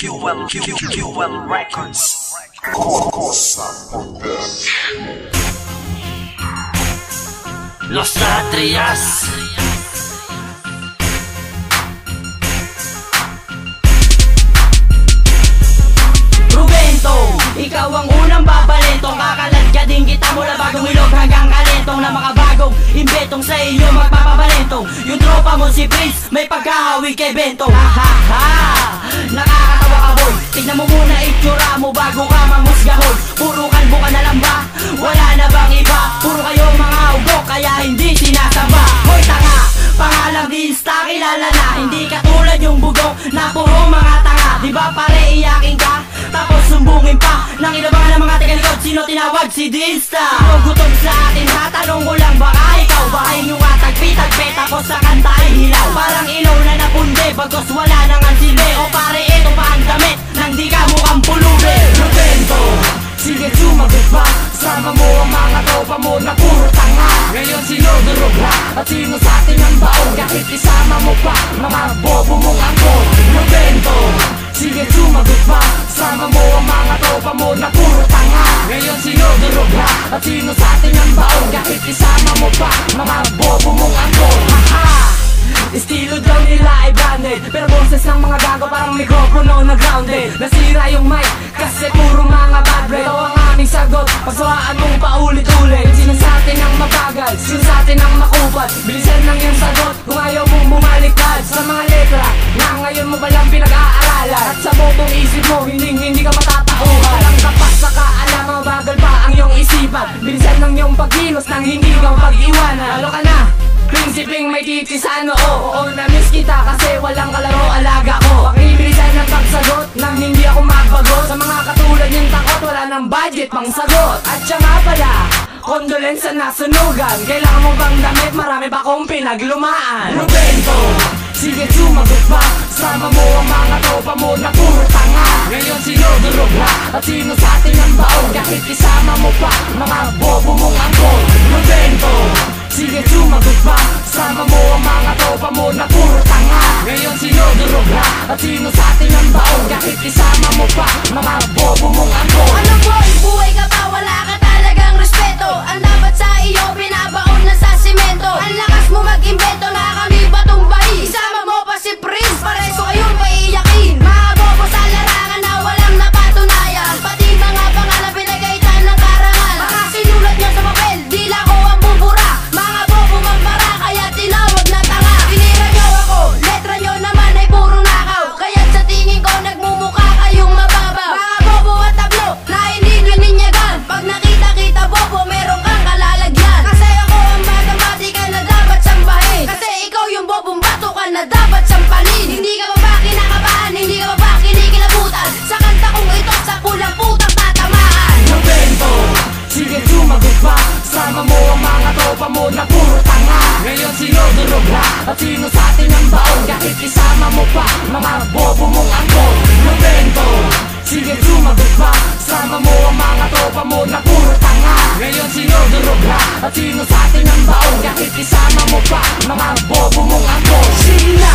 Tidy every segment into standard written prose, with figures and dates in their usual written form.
QL Records. Los Satrias. Ikaw ang unang babalentong, kakalat ka din kita mula bagong ilog hanggang kalentong na mga bagong imbetong sa iyo magpapabalentong. Yung tropa mo si Prince, may pagkahawig kay Bentong. Nakakatawa ka boy, tignan mo muna itsura mo bago ka manghusga hoy. Puro kalbo ka na lang ba? Wala na bang iba? Puro kayo mga ugok, kaya hindi sinasamba. Hoy tanga, pangalang di insta kilala na. Hindi katulad yung bugok na puro mga tanga. Diba pare iyakin ka? Tapos sumbungin pa nang inabangan ng mga tagalikod. Sino tinawag? Si Dinsta. Sino gutom sa atin ha? Tanong ko lang baka ikaw. Bahay nyo nga tagpi-tagpe tapos sa kanta ay hilaw. Parang ilaw na napundi bagos wala nang ansile. O pare ito pa ang damit nang di ka mukhang pulubi. Robento, sige sumagot ba? Sama mo ang mga tropa mo na puro tanga. Ngayon sino durog ha? At sino sa atin ang baon? Kahit isama mo pa mga bobo mong angkol. Robento, sige sumagot ba? Sama mo ang mga tropa mo na puro tanga. Ngayon sino durog ha? At sino sa atin ang baon? Kahit isama mo pa mga bobo mong angkol. Estilo daw nila ay branded, pero boses ng mga gago parang mikropono na grounded. Nasira yung mic kasi puro mga bad breath. Ito ang aming sagot, pagsawaan mong paulit-ulit. Sino sa atin ang mabagal, sino sa atin ang makupad? Bilisan lang yung sagot kung ayaw mong bumaliktad sa mga letra na ngayon mo palang pinag-aaralan. At sa botong isip mo, hindi ka matatauhan. Walang tapat sa kaalaman, mabagal pa ang iyong isipan. Bilisan lang yung pagkilos nang hindi kang pag-iwanan. Lalo ka na prinsipeng may titi sa noo. Oo, na-miss kita kasi walang kalaro alaga ko. Pakibilisan ng pagsagot nang hindi ako magbagot. Sa mga katulad yung takot, wala ng budget pang sagot. At siya nga pala, condolence sa nasunugan. Kailangan mo bang damit? Marami pa kong pinaglumaan. Robento, sige sumagot ba? Sama mo ang mga tropa mo na puro tanga. Ngayon sino durog ha? At sino sa atin ang baon? Kahit isama mo pa mga bobo mong angkol. Robento, sige sumagot ba? Sama mo ang mga tropa mo na puro tanga. Ngayon sino durog ha? At sino sa atin ang baon? Kahit isama mo pa mga bobo mong angkol. Ano boy, buhay ka pa, wala ka talagang respeto. Ang dapat sa iyo, binabaon na sa simento. Ang lakas mo mag-imbento, na kami batumbahin. Isama mo pa si Prince, pareso kayong paiyakin. Mga bobo sa larangan na walang napatunayan. Pati mga pangalan pinagaitan ng karangan. Baka sinulat nyo sa papel, dila ko ang bubura. Mga bobo mambara, kaya tinawag na tanga. Tinira nyo ako, letra nyo naman ay puro nakaw. Kaya sa tingin ko nagmumukha kayong mababaw. Mga bobo at tablo, na hindi nyo ninyagan. Pag nakita-kita bobo, meron kang kalalagyan. Kasi ako ang batang bati ka na dapat sambahin. Kasi ikaw yung bobong bato ka na dapat sampalin. Hindi ka ba kinakabahan, hindi ka ba kinikilabutan? Sa kanta kong ito, sa pulang putang tatamaan. Robento, sige sumagot ba? Sama mo ang mga tropa mo na puro tanga. Ngayon sino durog ha? At sino sa atin ang baon? Kahit isama mo pa mga bobo mong angkol. Robento, sige sumagot ba? Sama mo ang mga tropa mo na puro tanga. Ngayon sino durog ha? At sino sa atin ang baon? Kahit isama mo pa mga bobo mong angkol. Sige na,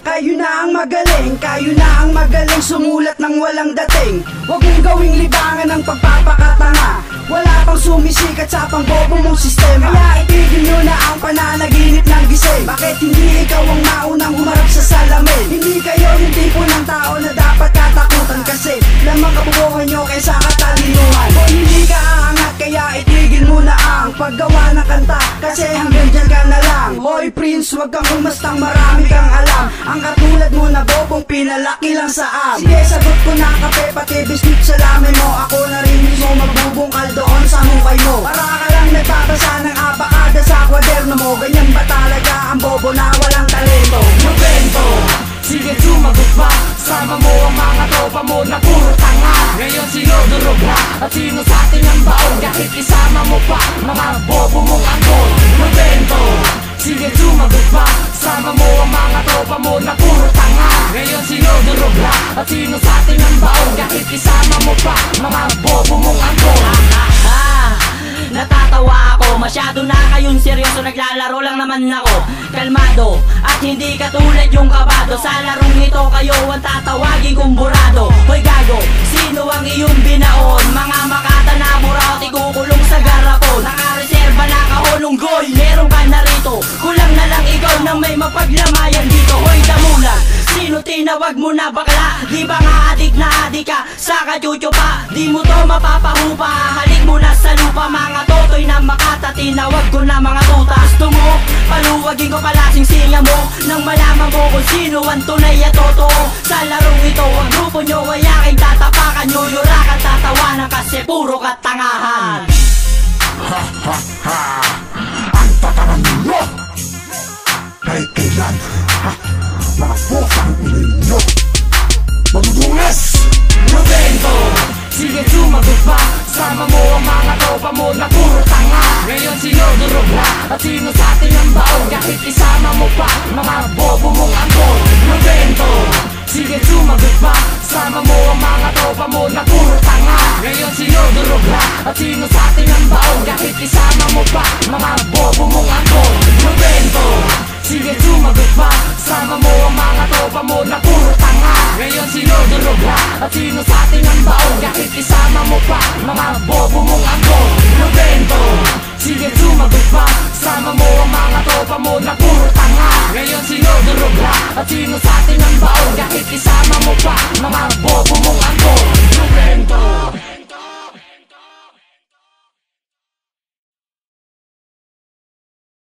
kayo na ang magaling. Kayo na ang magaling sumulat ng walang dating. Huwag mong gawing libangan ng pagpapakatanga. Wala pang sumisikat sa pangbobo mong sistema. Kaya itigil nyo na ang pananaginip ng gising. Bakit hindi ikaw ang maunang humarap sa salamin? Hindi kayo yung tipo ng tao na dapat katakutan. Kasi lamang kabubuhan nyo kaysa katalinuhan. Kung hindi ka aangat kaya itigil mo na ang paggawa ng kanta. Kasi hanggang dyan ka na lang. Hoy Prince, wag kang humastang, marami kang alam. Ang katulad mo na bobong pinalaki lang sa am. Sige, sagot ko na kape, pati biscuit sa lamin mo. Ako na rin mismo magbubungkal doon sa hukay mo. Para ka lang nagbabasa ng abakada sa kwaderno mo. Ganyan ba talaga ang bobo na walang talento? Robento, sige sumagot ba? Sama mo ang mga tropa mo na puro tanga. Ngayon sino durog ha? At sino sa atin ang baon? Kahit isama mo pa mga bobo mong angkol. Robento, sige sumagot ba? Sama mo ang mga tropa mo na puro tanga. Ngayon sino durog ha? At sino sa atin ang baon? Kahit isama mo pa mga bobo mong angkol. Natatawa ako, masyado na kayong seryoso. Naglalaro lang naman ako, kalmado at hindi katulad yung kabado. Sa larong ito kayo ang tatawagin kong burado. iyong binaon. Mga makata na buraot, ikukulong sa garapon. Nakareserba na kahulong goy, meron ka na rito. Kulang na lang ikaw nang may mapaglamayan dito. Hoy damulan, sino tinawag mo na bakla? Di ba nga adik na adik ka sa kachucho pa? Di mo to mapapahupa, halik mo na sa lupa. Mga totoy na makata, tinawag ko na mga tuta. Gusto mo, paluwagin ko palasing singa mo, nang malaman mo kung sino ang tunay at totoo. Sa larong ito, ang grupo nyo ay aking tatapakan. Nyo yurakan, tatawanan kasi puro katangahan. Ha ha ha, ang tatangan ninyo kahit kailan, ha, mga pusang ninyo madudungas. Rubento, sige sumagot pa. Sama mo ang mga tropa mo na puro tanga. Ngayon sinodurog na at sino sa atin ang baon? Kahit isama mo pa mga bobo mong angkol. Rubento, sige sumagot pa. Sama mo ang mga tropa mo na puro tanga. Ngayon sinodurog na at sino sa atin ang baon? Kahit isama mo pa mga bobo mong angkol. Rubento, sige sumagot pa. Sama mo ang mga tropa mo na puro tanga. Ngayon sinodurog na at sino sa atin ang baon? Kahit isama mo pa mga